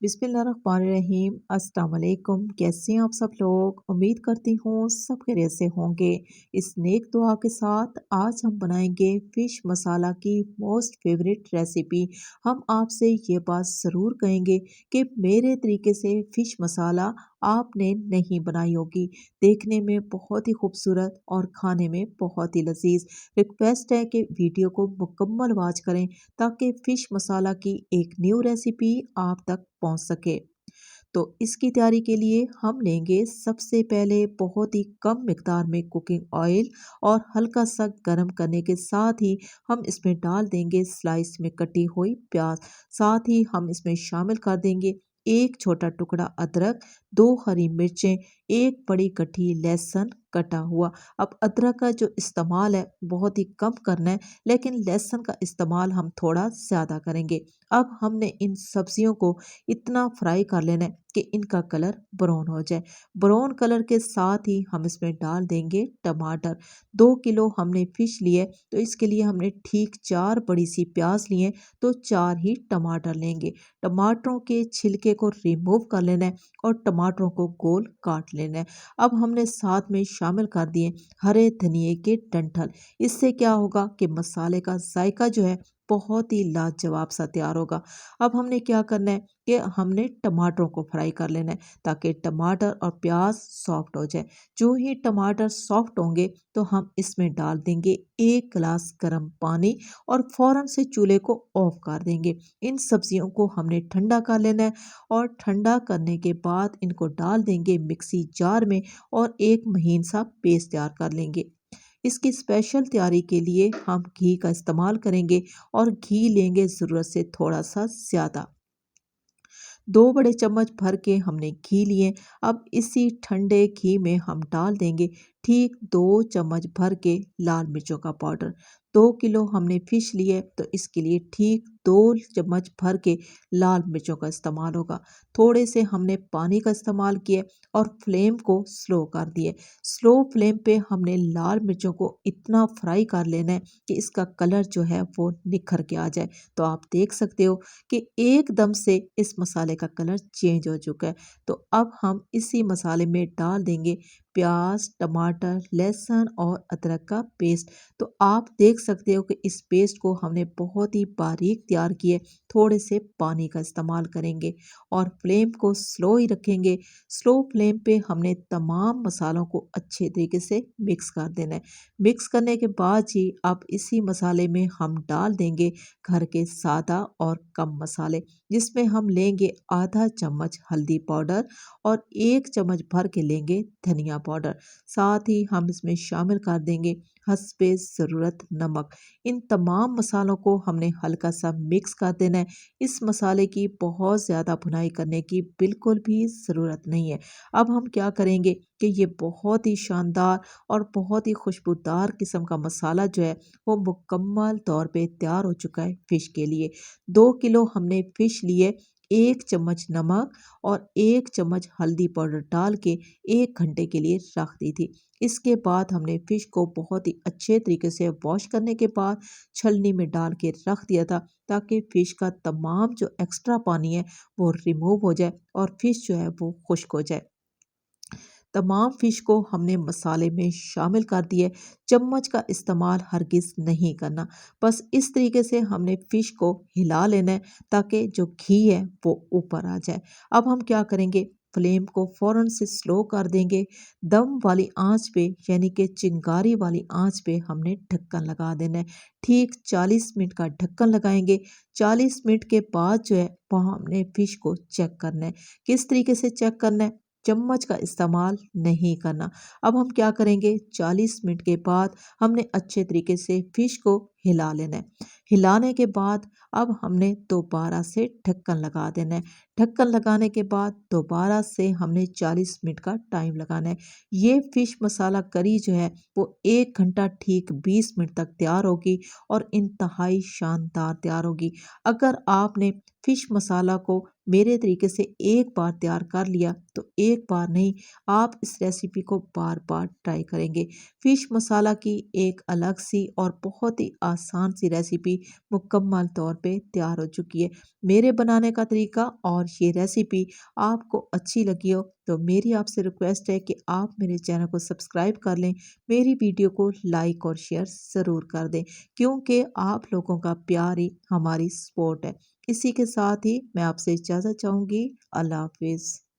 बिस्मिल्लाहिर्रहमानिर्रहीम। अस्सलाम वालेकुम। कैसे हैं आप सब लोग? उम्मीद करती हूँ सब खैरियत से होंगे। इस नेक दुआ के साथ आज हम बनाएंगे फ़िश मसाला की मोस्ट फेवरेट रेसिपी। हम आपसे ये बात ज़रूर कहेंगे कि मेरे तरीके से फ़िश मसाला आपने नहीं बनाई होगी। देखने में बहुत ही खूबसूरत और खाने में बहुत ही लजीज। रिक्वेस्ट है कि वीडियो को मुकम्मल वॉच करें ताकि फ़िश मसाला की एक न्यू रेसिपी आप तक पहुंच सके। तो इसकी तैयारी के लिए हम लेंगे सबसे पहले बहुत ही कम मिकदार में कुकिंग ऑयल और हल्का सा गर्म करने के साथ ही हम इसमें डाल देंगे स्लाइस में कटी हुई प्याज। साथ ही हम इसमें शामिल कर देंगे एक छोटा टुकड़ा अदरक, दो हरी मिर्चें, एक बड़ी गठी लहसुन कटा हुआ। अब अदरक का जो इस्तेमाल है बहुत ही कम करना है, लेकिन लहसुन का इस्तेमाल हम थोड़ा ज़्यादा करेंगे। अब हमने इन सब्जियों को इतना फ्राई कर लेना है कि इनका कलर ब्राउन हो जाए। ब्राउन कलर के साथ ही हम इसमें डाल देंगे टमाटर। 2 किलो हमने फिश लिए तो इसके लिए हमने ठीक 4 बड़ी सी प्याज लिए, तो 4 ही टमाटर लेंगे। टमाटरों के छिलके को रिमूव कर लेना है और टमाटरों को गोल काट लेना है। अब हमने साथ में शामिल कर दिए हरे धनिए के डंठल। इससे क्या होगा कि मसाले का जायका जो है बहुत ही लाजवाब सा तैयार होगा। अब हमने क्या करना है कि हमने टमाटरों को फ्राई कर लेना है ताकि टमाटर और प्याज सॉफ्ट हो जाए। जो ही टमाटर सॉफ्ट होंगे तो हम इसमें डाल देंगे 1 गिलास गर्म पानी और फौरन से चूल्हे को ऑफ कर देंगे। इन सब्जियों को हमने ठंडा कर लेना है और ठंडा करने के बाद इनको डाल देंगे मिक्सी जार में और एक महीन सा पेस्ट तैयार कर लेंगे। इसकी स्पेशल तैयारी के लिए हम घी का इस्तेमाल करेंगे और घी लेंगे ज़रूरत से थोड़ा सा ज़्यादा। 2 बड़े चम्मच भर के हमने घी लिए। अब इसी ठंडे घी में हम डाल देंगे ठीक 2 चम्मच भर के लाल मिर्चों का पाउडर। 2 किलो हमने फिश लिए तो इसके लिए ठीक 2 चम्मच भर के लाल मिर्चों का इस्तेमाल होगा। थोड़े से हमने पानी का इस्तेमाल किया और फ्लेम को स्लो कर दिए। स्लो फ्लेम पे हमने लाल मिर्चों को इतना फ्राई कर लेना है कि इसका कलर जो है वो निखर के आ जाए। तो आप देख सकते हो कि एकदम से इस मसाले का कलर चेंज हो चुका है। तो अब हम इसी मसाले में डाल देंगे प्याज, टमाटर, लहसुन और अदरक का पेस्ट। तो आप देख सकते हो कि इस पेस्ट को हमने बहुत ही बारीक तैयार किए। थोड़े से पानी का इस्तेमाल करेंगे और फ्लेम को स्लो ही रखेंगे। स्लो फ्लेम पे हमने तमाम मसालों को अच्छे तरीके से मिक्स कर देना है। मिक्स करने के बाद ही अब इसी मसाले में हम डाल देंगे घर के सादा और कम मसाले, जिसमें हम लेंगे आधा चम्मच हल्दी पाउडर और 1 चम्मच भर के लेंगे धनिया पाउडर। साथ ही हम इसमें शामिल कर देंगे हस्बे ज़रूरत नमक। इन तमाम मसालों को हमने हल्का सा मिक्स कर देना है। इस मसाले की बहुत ज़्यादा भुनाई करने की बिल्कुल भी ज़रूरत नहीं है। अब हम क्या करेंगे कि ये बहुत ही शानदार और बहुत ही खुशबूदार किस्म का मसाला जो है वो मुकम्मल तौर पे तैयार हो चुका है फ़िश के लिए। 2 किलो हमने फ़िश लिए, 1 चम्मच नमक और 1 चम्मच हल्दी पाउडर डाल के 1 घंटे के लिए रख दी थी। इसके बाद हमने फ़िश को बहुत ही अच्छे तरीके से वॉश करने के बाद छलनी में डाल के रख दिया था ताकि फ़िश का तमाम जो एक्स्ट्रा पानी है वो रिमूव हो जाए और फ़िश जो है वो खुश्क हो जाए। तमाम फ़िश को हमने मसाले में शामिल कर दिए। चम्मच का इस्तेमाल हरगिज़ नहीं करना। बस इस तरीके से हमने फ़िश को हिला लेना है ताकि जो घी है वो ऊपर आ जाए। अब हम क्या करेंगे, फ्लेम को फ़ौरन से स्लो कर देंगे। दम वाली आंच पे यानी कि चिंगारी वाली आंच पे हमने ढक्कन लगा देना है। ठीक 40 मिनट का ढक्कन लगाएंगे। 40 मिनट के बाद जो है वहाँ हमने फ़िश को चेक करना है। किस तरीके से चेक करना है, चम्मच का इस्तेमाल नहीं करना। अब हम क्या करेंगे, 40 मिनट के बाद हमने अच्छे तरीके से फ़िश को हिला लेना है। हिलाने के बाद अब हमने दोबारा से ढक्कन लगा देना है। ढक्कन लगाने के बाद दोबारा से हमने 40 मिनट का टाइम लगाना है। ये फ़िश मसाला करी जो है वो 1 घंटा ठीक 20 मिनट तक तैयार होगी और इंतहाई शानदार तैयार होगी। अगर आपने फ़िश मसाला को मेरे तरीके से एक बार तैयार कर लिया तो एक बार नहीं, आप इस रेसिपी को बार बार ट्राई करेंगे। फ़िश मसाला की एक अलग सी और बहुत ही आसान सी रेसिपी मुकम्मल तौर पे तैयार हो चुकी है। मेरे बनाने का तरीका और ये रेसिपी आपको अच्छी लगी हो तो मेरी आपसे रिक्वेस्ट है कि आप मेरे चैनल को सब्सक्राइब कर लें, मेरी वीडियो को लाइक और शेयर ज़रूर कर दें, क्योंकि आप लोगों का प्यार ही हमारी सपोर्ट है। इसी के साथ ही मैं आपसे इजाज़त चाहूँगी। अल्लाह हाफ़िज़।